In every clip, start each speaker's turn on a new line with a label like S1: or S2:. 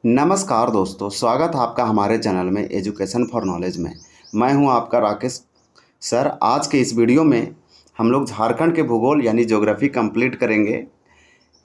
S1: नमस्कार दोस्तों, स्वागत है आपका हमारे चैनल में एजुकेशन फॉर नॉलेज में। मैं हूं आपका राकेश सर। आज के इस वीडियो में हम लोग झारखंड के भूगोल यानी ज्योग्राफी कंप्लीट करेंगे।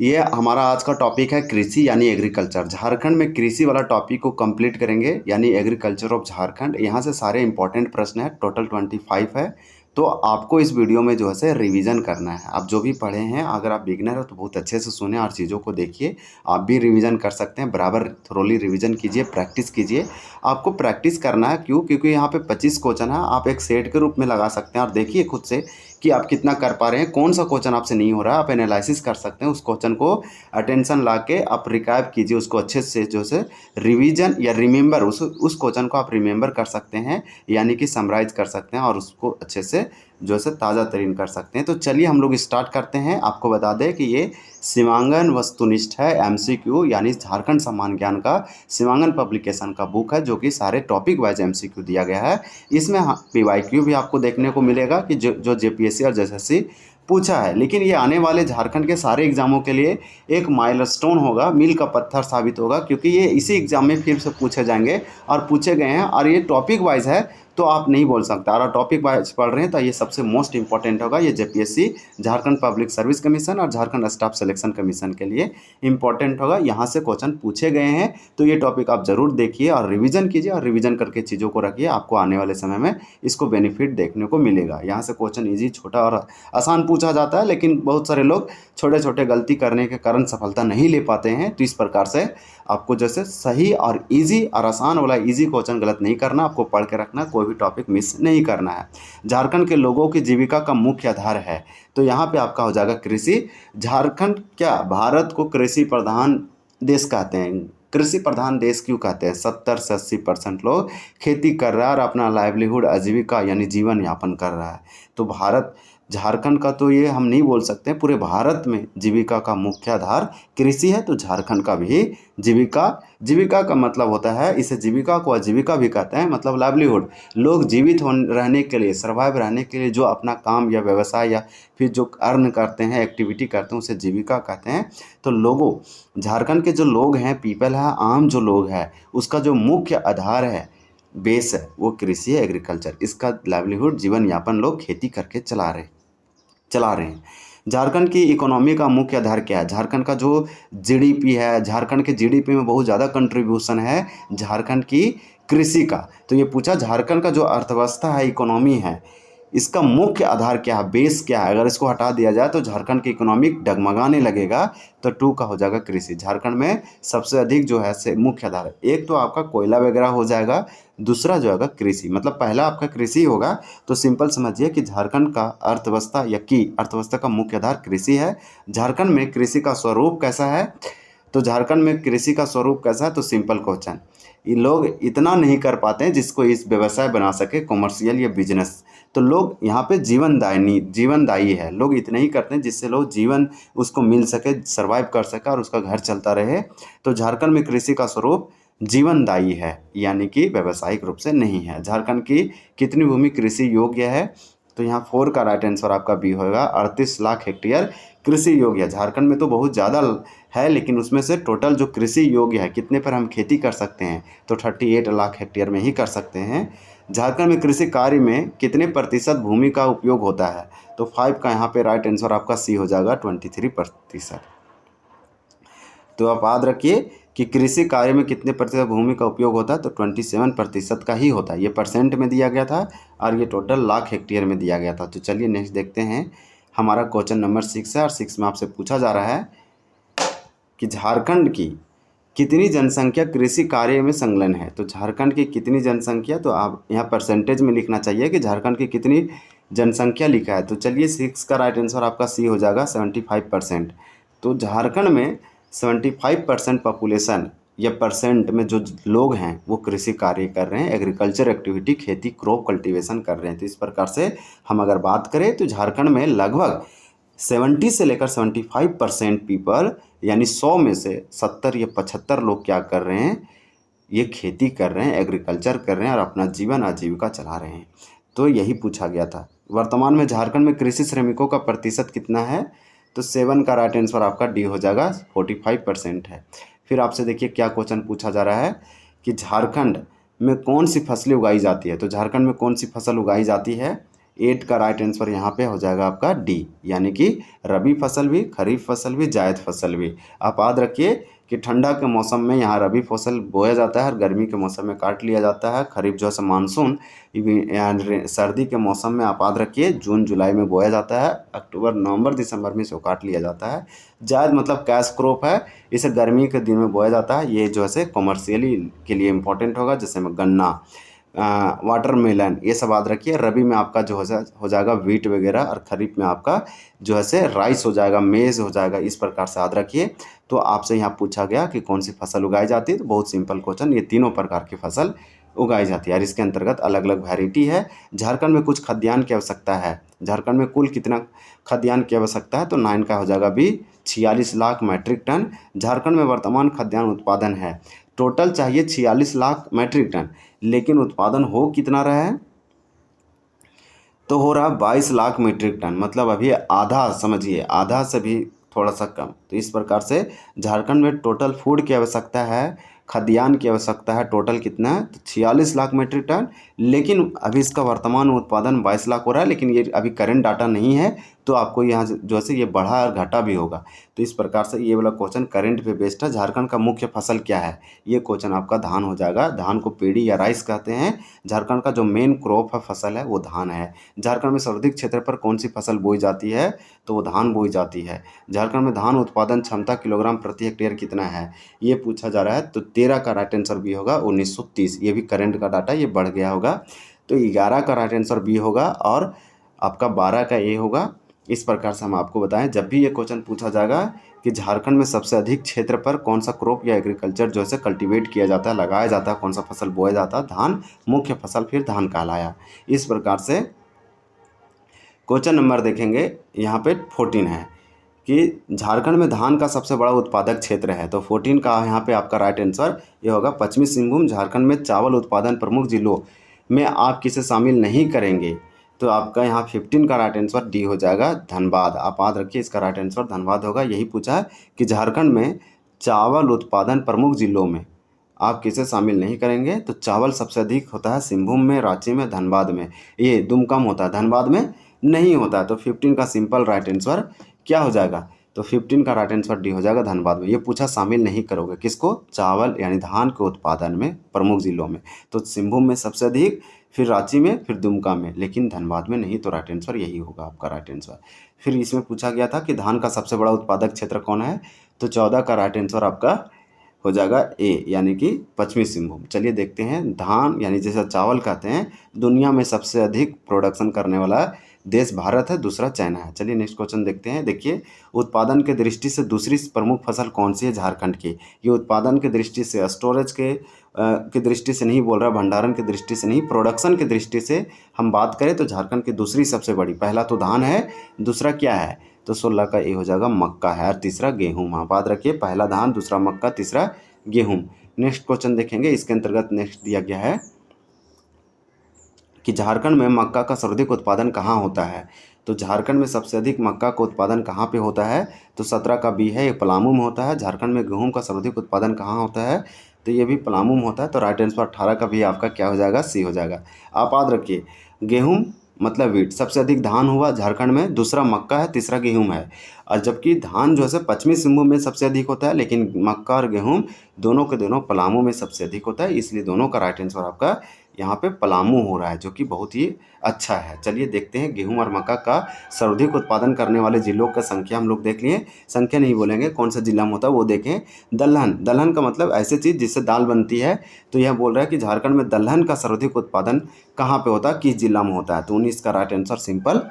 S1: ये हमारा आज का टॉपिक है कृषि यानी एग्रीकल्चर। झारखंड में कृषि वाला टॉपिक को कंप्लीट करेंगे यानी एग्रीकल्चर ऑफ झारखंड। यहाँ से सारे इंपॉर्टेंट प्रश्न है, टोटल 25 है। तो आपको इस वीडियो में जो है से रिवीजन करना है। आप जो भी पढ़े हैं, अगर आप बिगनर हो तो बहुत अच्छे से सुने और चीज़ों को देखिए। आप भी रिवीजन कर सकते हैं, बराबर थोरोली रिवीजन कीजिए, प्रैक्टिस कीजिए। आपको प्रैक्टिस करना है, क्यों? क्योंकि यहाँ पे 25 क्वेश्चन है। आप एक सेट के रूप में लगा सकते हैं और देखिए खुद से कि आप कितना कर पा रहे हैं। कौन सा क्वेश्चन आपसे नहीं हो रहा है, आप एनालिसिस कर सकते हैं। उस क्वेश्चन को अटेंशन ला के आप रिकैप कीजिए, उसको अच्छे से जो से रिवीजन या रिमेंबर, उस क्वेश्चन को आप रिमेंबर कर सकते हैं, यानी कि समराइज कर सकते हैं और उसको अच्छे से जो से ताज़ा तरीन कर सकते हैं। तो चलिए हम लोग स्टार्ट करते हैं। आपको बता दें कि ये सीमांकन वस्तुनिष्ठ है, एमसीक्यू यानी झारखंड सम्मान ज्ञान का सीमांकन पब्लिकेशन का बुक है, जो कि सारे टॉपिक वाइज एमसीक्यू दिया गया है। इसमें पीवाईक्यू भी आपको देखने को मिलेगा कि जो जेपीएससी और जेएसएससी पूछा है। लेकिन ये आने वाले झारखंड के सारे एग्जामों के लिए एक माइलस्टोन होगा, मील का पत्थर साबित होगा, क्योंकि ये इसी एग्जाम में फिर से पूछे जाएंगे और पूछे गए हैं। और ये टॉपिक वाइज है, तो आप नहीं बोल सकते। और टॉपिक वाइज पढ़ रहे हैं तो ये सबसे मोस्ट इंपॉर्टेंट होगा। ये JPSC, Jharkhand public service commission और झारखंड स्टाफ सिलेक्शन कमीशन के लिए इंपॉर्टेंट होगा। यहाँ से क्वेश्चन पूछे गए हैं, तो ये टॉपिक आप जरूर देखिए और रिवीजन कीजिए और रिवीजन करके चीज़ों को रखिए। आपको आने वाले समय में इसको बेनिफिट देखने को मिलेगा। यहाँ से क्वेश्चन ईजी, छोटा और आसान पूछा जाता है, लेकिन बहुत सारे लोग छोटे छोटे गलती करने के कारण सफलता नहीं ले पाते हैं। तो इस प्रकार से आपको जैसे सही और इजी और आसान वाला इजी क्वेश्चन गलत नहीं करना, आपको पढ़ के रखना, कोई भी टॉपिक मिस नहीं करना है। झारखंड के लोगों की जीविका का मुख्य आधार है, तो यहाँ पे आपका हो जाएगा कृषि। झारखंड क्या भारत को कृषि प्रधान देश कहते हैं? कृषि प्रधान देश क्यों कहते हैं? 70 से 80% लोग खेती कर रहा है और अपना लाइवलीहुड, आजीविका यानी जीवन यापन कर रहा है। तो भारत, झारखंड का तो ये हम नहीं बोल सकते, पूरे भारत में जीविका का मुख्य आधार कृषि है। तो झारखंड का भी जीविका, जीविका का मतलब होता है, इसे जीविका को आजीविका भी कहते हैं, मतलब लाइवलीहुड। लोग जीवित रहने के लिए, सर्वाइव रहने के लिए जो अपना काम या व्यवसाय या फिर जो अर्न करते हैं, एक्टिविटी करते हैं, उसे जीविका कहते हैं। तो लोगों, झारखंड के जो लोग हैं, पीपल है, आम जो लोग हैं, उसका जो मुख्य आधार है, बेस है, वो कृषि है, एग्रीकल्चर। इसका लाइवलीहुड, जीवन यापन लोग खेती करके चला रहे हैं। झारखंड की इकोनॉमी का मुख्य आधार क्या है? झारखंड का जो जीडीपी है, झारखंड के जीडीपी में बहुत ज़्यादा कंट्रीब्यूशन है झारखंड की कृषि का। तो ये पूछा झारखंड का जो अर्थव्यवस्था है, इकोनॉमी है, इसका मुख्य आधार क्या है, बेस क्या है? अगर इसको हटा दिया जाए तो झारखंड की इकोनॉमी डगमगाने लगेगा। तो 2 का हो जाएगा कृषि। झारखंड में सबसे अधिक जो है से मुख्य आधार है, एक तो आपका कोयला वगैरह हो जाएगा, दूसरा जो है कृषि, मतलब पहला आपका कृषि होगा। तो सिंपल समझिए कि झारखंड का अर्थव्यवस्था या की अर्थव्यवस्था का मुख्य आधार कृषि है। झारखंड में कृषि का स्वरूप कैसा है? तो झारखंड में कृषि का स्वरूप कैसा है? तो सिंपल क्वेश्चन, ये लोग इतना नहीं कर पाते हैं जिसको इस व्यवसाय बना सके, कॉमर्शियल या बिजनेस। तो लोग यहाँ पे जीवनदायी है, लोग इतना ही करते हैं जिससे लोग जीवन उसको मिल सके, सरवाइव कर सके और उसका घर चलता रहे। तो झारखंड में कृषि का स्वरूप जीवनदायी है, यानी कि व्यावसायिक रूप से नहीं है। झारखंड की कितनी भूमि कृषि योग्य है? तो यहाँ 4 का राइट आंसर आपका बी होगा। 38 लाख हेक्टेयर कृषि योग्य है। झारखंड में तो बहुत ज़्यादा है, लेकिन उसमें से टोटल जो कृषि योग्य है, कितने पर हम खेती कर सकते हैं? तो 38 लाख हेक्टेयर में ही कर सकते हैं। झारखंड में कृषि कार्य में कितने प्रतिशत भूमि का उपयोग होता है? तो 5 का यहाँ पे राइट आंसर आपका सी हो जाएगा, 23%। तो आप याद रखिए कि कृषि कार्य में कितने प्रतिशत भूमि का उपयोग होता है? तो 27% का ही होता है। ये परसेंट में दिया गया था और ये टोटल लाख हेक्टेयर में दिया गया था। तो चलिए नेक्स्ट देखते हैं। हमारा क्वेश्चन नंबर 6 है और 6 में आपसे पूछा जा रहा है कि झारखंड की कितनी जनसंख्या कृषि कार्य में संलग्न है? तो झारखंड की कितनी जनसंख्या, तो आप यहाँ परसेंटेज में लिखना चाहिए कि झारखंड की कितनी जनसंख्या लिखा है। तो चलिए 6 का राइट आंसर आपका सी हो जाएगा, 75%। तो झारखंड में 75% पॉपुलेशन या परसेंट में जो लोग हैं वो कृषि कार्य कर रहे हैं, एग्रीकल्चर एक्टिविटी, खेती, क्रॉप कल्टीवेशन कर रहे हैं। तो इस प्रकार से हम अगर बात करें तो झारखंड में लगभग 70 से लेकर 75% पीपल, यानी 100 में से 70 या 75 लोग क्या कर रहे हैं? ये खेती कर रहे हैं, एग्रीकल्चर कर रहे हैं और अपना जीवन आजीविका चला रहे हैं। तो यही पूछा गया था। वर्तमान में झारखंड में कृषि श्रमिकों का प्रतिशत कितना है? तो 7 का राइट आंसर आपका डी हो जाएगा, 45% है। फिर आपसे देखिए क्या क्वेश्चन पूछा जा रहा है कि झारखंड में कौन सी फसलें उगाई जाती है। तो झारखंड में कौन सी फसल उगाई जाती है। 8 का राइट आंसर यहाँ पे हो जाएगा आपका डी, यानी कि रबी फसल भी, खरीफ फसल भी, जायद फसल भी। आप याद रखिए कि ठंडा के मौसम में यहाँ रबी फसल बोया जाता है और गर्मी के मौसम में काट लिया जाता है। खरीफ जो है मानसून सर्दी के मौसम में आप याद रखिए जून जुलाई में बोया जाता है, अक्टूबर नवंबर दिसंबर में इसको काट लिया जाता है। जायद मतलब कैश क्रॉप है, इसे गर्मी के दिन में बोया जाता है। ये जो है कॉमर्शियली के लिए इंपॉर्टेंट होगा, जैसे में गन्ना, वाटरमेलन, ये सब याद रखिए। रबी में आपका जो हो जाएगा वीट वगैरह, और खरीफ में आपका जो है राइस हो जाएगा, मेज़ हो जाएगा। इस प्रकार से याद रखिए। तो आपसे यहाँ पूछा गया कि कौन सी फसल उगाई जाती है, तो बहुत सिंपल क्वेश्चन, ये तीनों प्रकार की फसल उगाई जाती है और इसके अंतर्गत अलग अलग वैरायटी है। झारखंड में कुछ खाद्यान्न की आवश्यकता है। झारखंड में कुल कितना खाद्यान्न की आवश्यकता है, तो 9 का हो जाएगा बी, 46 लाख मैट्रिक टन। झारखंड में वर्तमान खाद्यान्न उत्पादन है, टोटल चाहिए 46 लाख मैट्रिक टन, लेकिन उत्पादन हो कितना रहा है, तो हो रहा 22 लाख मीट्रिक टन, मतलब अभी आधा, समझिए आधा से भी थोड़ा सा कम। तो इस प्रकार से झारखंड में टोटल फूड की आवश्यकता है, खाद्यान्न की आवश्यकता है, टोटल कितना है, तो 46 लाख मीट्रिक टन, लेकिन अभी इसका वर्तमान उत्पादन 22 लाख हो रहा है, लेकिन ये अभी करंट डाटा नहीं है, तो आपको यहाँ जो है ये बढ़ा और घटा भी होगा। तो इस प्रकार से ये वाला क्वेश्चन करंट पे बेस्ड है। झारखंड का मुख्य फसल क्या है, ये क्वेश्चन आपका धान हो जाएगा। धान को पेड़ी या राइस कहते हैं। झारखंड का जो मेन क्रॉप है, फसल है, वो धान है। झारखंड में सर्वाधिक क्षेत्र पर कौन सी फसल बोई जाती है, तो वो धान बोई जाती है। झारखंड में धान उत्पादन क्षमता किलोग्राम प्रति हेक्टेयर कितना है, ये पूछा जा रहा है। तो 13 का राइट आंसर बी होगा 1930। ये भी करंट का डाटा, ये बढ़ गया होगा। तो 11 का राइट आंसर बी होगा और आपका 12 का ए होगा। इस प्रकार से हम आपको बताएं, जब भी ये क्वेश्चन पूछा जाएगा कि झारखंड में सबसे अधिक क्षेत्र पर कौन सा क्रॉप या एग्रीकल्चर जो है कल्टीवेट किया जाता है, लगाया जाता है, कौन सा फसल बोया जाता है, धान मुख्य फसल फिर धान कहलाया। इस प्रकार से क्वेश्चन नंबर देखेंगे यहाँ पे 14 है कि झारखंड में धान का सबसे बड़ा उत्पादक क्षेत्र है। तो 14 का यहाँ पे आपका राइट आंसर ये होगा पश्चिमी सिंहभूम। झारखंड में चावल उत्पादन प्रमुख जिलों में आप किसे शामिल नहीं करेंगे, तो आपका यहाँ 15 का राइट आंसर डी हो जाएगा धनबाद। आप याद रखिए इसका राइट आंसर धनबाद होगा। यही पूछा है कि झारखंड में चावल उत्पादन प्रमुख जिलों में आप किसे शामिल नहीं करेंगे, तो चावल सबसे अधिक होता है सिंहभूम में, रांची में, धनबाद में। ये दुमका में होता है, धनबाद में नहीं होता है। तो 15 का सिंपल राइट आंसर क्या हो जाएगा, तो 15 का राइट आंसर डी हो जाएगा धनबाद में। ये पूछा शामिल नहीं करोगे किसको, चावल यानी धान के उत्पादन में प्रमुख जिलों में। तो सिंहभूम में सबसे अधिक, फिर रांची में, फिर दुमका में, लेकिन धनबाद में नहीं। तो राइट आंसर यही होगा आपका राइट आंसर। फिर इसमें पूछा गया था कि धान का सबसे बड़ा उत्पादक क्षेत्र कौन है, तो 14 का राइट आंसर आपका हो जाएगा ए, यानी कि पश्चिमी सिंहभूम। चलिए देखते हैं, धान यानी जैसा चावल कहते हैं, दुनिया में सबसे अधिक प्रोडक्शन करने वाला देश भारत है, दूसरा चाइना है। चलिए नेक्स्ट क्वेश्चन देखते हैं। देखिए, उत्पादन के दृष्टि से दूसरी प्रमुख फसल कौन सी है झारखंड की। ये उत्पादन के दृष्टि से, स्टोरेज की दृष्टि से नहीं बोल रहा, भंडारण की दृष्टि से नहीं, प्रोडक्शन की दृष्टि से हम बात करें तो झारखंड की दूसरी सबसे बड़ी, पहला तो धान है, दूसरा क्या है, तो 16 का ए हो जाएगा मक्का है, और तीसरा गेहूँ। आप याद रखिए, पहला धान, दूसरा मक्का, तीसरा गेहूँ। नेक्स्ट क्वेश्चन देखेंगे, इसके अंतर्गत नेक्स्ट दिया गया है कि झारखंड में मक्का का सर्वाधिक उत्पादन कहाँ होता है। तो झारखंड में सबसे अधिक मक्का का उत्पादन कहाँ पे होता है, तो 17 का बी है, ये पलामू में होता है। झारखंड में गेहूं का सर्वाधिक उत्पादन कहाँ होता है, तो ये भी पलामू में होता है। तो राइट आंसर 18 का भी आपका क्या हो जाएगा, सी हो जाएगा। आप याद रखिए, गेहूँ मतलब वीट, सबसे अधिक धान हुआ झारखंड में, दूसरा मक्का है, तीसरा गेहूँ है। और जबकि धान जो है पश्चिमी सिंहभूम में सबसे अधिक होता है, लेकिन मक्का और गेहूँ दोनों के दोनों पलामू में सबसे अधिक होता है, इसलिए दोनों का राइट आंसर आपका यहाँ पे पलामू हो रहा है, जो कि बहुत ही अच्छा है। चलिए देखते हैं, गेहूं और मक्का का सर्वाधिक उत्पादन करने वाले जिलों का संख्या हम लोग देख लिए, संख्या नहीं बोलेंगे, कौन सा जिला में होता है वो देखें। दलहन, दलहन का मतलब ऐसी चीज़ जिससे दाल बनती है। तो यह बोल रहा है कि झारखंड में दलहन का सर्वाधिक उत्पादन कहाँ पे होता है, किस जिला में होता है, तो 19 का राइट आंसर सिंपल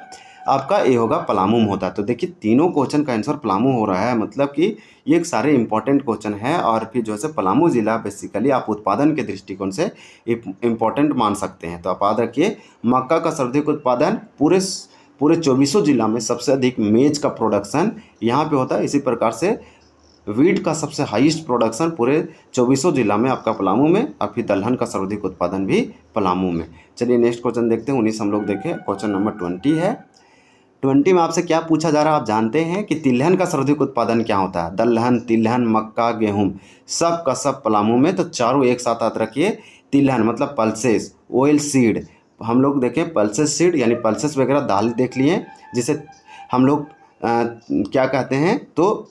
S1: आपका ए होगा, पलामू में होता है। तो देखिए तीनों क्वेश्चन का आंसर पलामू हो रहा है, मतलब कि ये एक सारे इंपॉर्टेंट क्वेश्चन है। और फिर जो है पलामू जिला बेसिकली आप उत्पादन के दृष्टिकोण से इम्पॉर्टेंट मान सकते हैं। तो आप याद रखिए, मक्का का सर्वाधिक उत्पादन पूरे 24 जिला में सबसे अधिक मेज का प्रोडक्शन यहाँ पे होता है। इसी प्रकार से वीट का सबसे हाईएस्ट प्रोडक्शन पूरे 24 जिला में आपका पलामू में, और फिर दलहन का सर्वाधिक उत्पादन भी पलामू में। चलिए नेक्स्ट क्वेश्चन देखते हैं। 19 हम लोग देखें, क्वेश्चन नंबर 20 है 20 में आपसे क्या पूछा जा रहा है आप जानते हैं कि तिलहन का सर्वाधिक उत्पादन क्या होता है? दलहन, तिलहन, मक्का, गेहूं, सब का सब पलामू में। तो चारों एक साथ याद रखिए। तिलहन मतलब पल्सेस, ऑयल सीड, हम लोग देखें पल्सेस सीड यानी पल्सेस वगैरह दाल देख लिए, जिसे हम लोग क्या कहते हैं, तो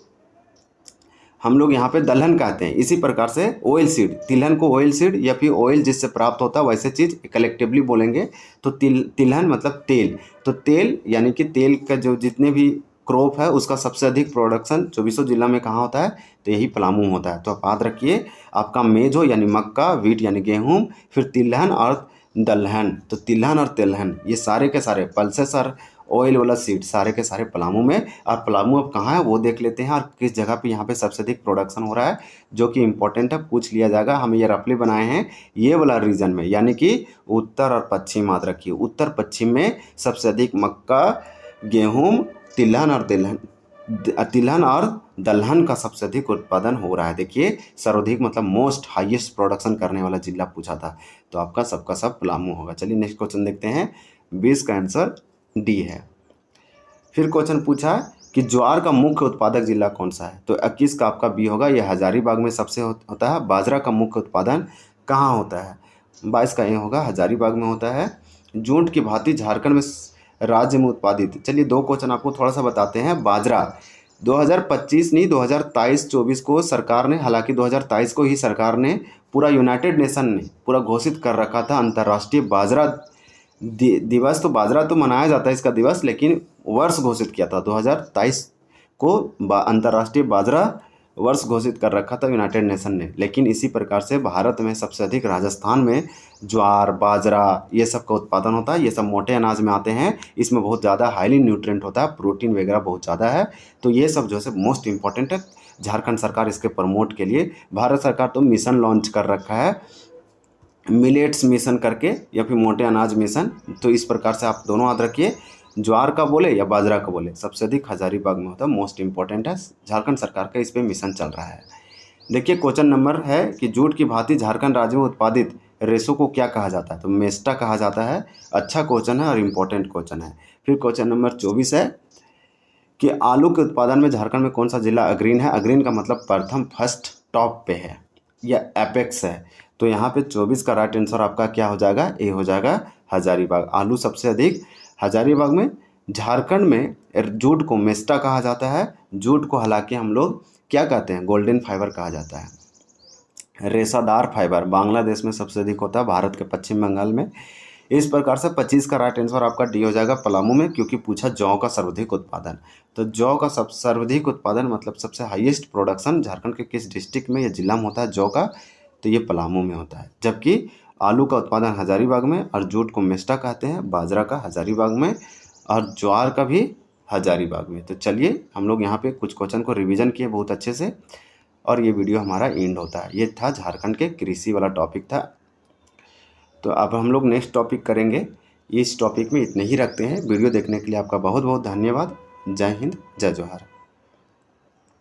S1: हम लोग यहाँ पे दलहन कहते हैं। इसी प्रकार से ऑयल सीड, तिलहन को ऑयल सीड या फिर ऑयल जिससे प्राप्त होता है वैसे चीज़ कलेक्टिवली बोलेंगे। तो तिलहन मतलब तेल। तो तेल यानी कि तेल का जो जितने भी क्रॉप है उसका सबसे अधिक प्रोडक्शन चौबीसों जिला में कहाँ होता है? तो यही पलामू होता है। तो आप याद रखिए, आपका मेज हो यानी मक्का, वीट यानी गेहूँ, फिर तिलहन और दलहन। तो तिलहन और तिलहन ये सारे के सारे पल्सेस और ऑयल वाला सीड सारे के सारे पलामू में। और पलामू अब कहाँ है वो देख लेते हैं, और किस जगह पे यहाँ पे सबसे अधिक प्रोडक्शन हो रहा है, जो कि इंपॉर्टेंट है, पूछ लिया जाएगा। हम ये रफली बनाए हैं ये वाला रीजन में, यानी कि उत्तर और पश्चिम। याद रखिए, उत्तर पश्चिम में सबसे अधिक मक्का, गेहूँ, तिलहन और तिलहन और दलहन का सबसे अधिक उत्पादन हो रहा है। देखिए, सर्वाधिक मतलब मोस्ट हाईएस्ट प्रोडक्शन करने वाला जिला पूछा था, तो आपका सबका सब पलामू होगा। चलिए नेक्स्ट क्वेश्चन देखते हैं। 20 का आंसर डी है। फिर क्वेश्चन पूछा है कि ज्वार का मुख्य उत्पादक जिला कौन सा है? तो 21 का आपका बी होगा, ये हजारीबाग में सबसे होता है। बाजरा का मुख्य उत्पादन कहाँ होता है? 22 का ये होगा, हजारीबाग में होता है। जूट की भांति झारखंड में राज्य में उत्पादित। चलिए दो क्वेश्चन आपको थोड़ा सा बताते हैं। बाजरा 2025 नहीं 2023-24 को सरकार ने, हालांकि 2023 को ही सरकार ने पूरा यूनाइटेड नेशन ने पूरा घोषित कर रखा था अंतर्राष्ट्रीय बाजरा दिवस। तो बाजरा तो मनाया जाता है इसका दिवस, लेकिन वर्ष घोषित किया था 2023 को अंतर्राष्ट्रीय बाजरा वर्ष घोषित कर रखा था यूनाइटेड नेशन ने। लेकिन इसी प्रकार से भारत में सबसे अधिक राजस्थान में ज्वार, बाजरा ये सब का उत्पादन होता है। ये सब मोटे अनाज में आते हैं। इसमें बहुत ज़्यादा हाईली न्यूट्रिएंट होता है, प्रोटीन वगैरह बहुत ज़्यादा है। तो ये सब जो है मोस्ट इंपॉर्टेंट है। झारखंड सरकार इसके प्रमोट के लिए, भारत सरकार तो मिशन लॉन्च कर रखा है, मिलेट्स मिशन करके या फिर मोटे अनाज मिशन। तो इस प्रकार से आप दोनों याद रखिए, ज्वार का बोले या बाजरा का बोले, सबसे अधिक हजारीबाग में होता है। मोस्ट इंपॉर्टेंट है, झारखंड सरकार का इस पर मिशन चल रहा है। देखिए क्वेश्चन नंबर है कि जूट की भांति झारखंड राज्य में उत्पादित रेशों को क्या कहा जाता है? तो मेस्टा कहा जाता है। अच्छा क्वेश्चन है और इम्पोर्टेंट क्वेश्चन है। फिर क्वेश्चन नंबर 24 है कि आलू के उत्पादन में झारखंड में कौन सा जिला अग्रीन है? अग्रीन का मतलब प्रथम, फर्स्ट, टॉप पे है या एपेक्स है। तो यहाँ पे 24 का राइट आंसर आपका क्या हो जाएगा? ए हो जाएगा, हजारीबाग। आलू सबसे अधिक हजारीबाग में। झारखंड में जूट को मेस्टा कहा जाता है। जूट को हालांकि हम लोग क्या कहते हैं? गोल्डन फाइबर कहा जाता है। रेसादार फाइबर बांग्लादेश में सबसे अधिक होता है, भारत के पश्चिम बंगाल में। इस प्रकार से 25 का राइट आंसर आपका डी हो जाएगा, पलामू में, क्योंकि पूछा जौ का सर्वाधिक उत्पादन। तो जौ का सर्वाधिक उत्पादन मतलब सबसे हाईएस्ट प्रोडक्शन झारखंड के किस डिस्ट्रिक्ट में या जिला में होता है जौ का? तो ये पलामू में होता है। जबकि आलू का उत्पादन हजारीबाग में, और जूट को मेस्टा कहते हैं, बाजरा का हजारीबाग में, और ज्वार का भी हजारीबाग में। तो चलिए हम लोग यहाँ पे कुछ क्वेश्चन को रिवीजन किए बहुत अच्छे से, और ये वीडियो हमारा एंड होता है। ये था झारखंड के कृषि वाला टॉपिक था। तो अब हम लोग नेक्स्ट टॉपिक करेंगे। इस टॉपिक में इतने ही रखते हैं। वीडियो देखने के लिए आपका बहुत बहुत धन्यवाद। जय हिंद, जय जोहार।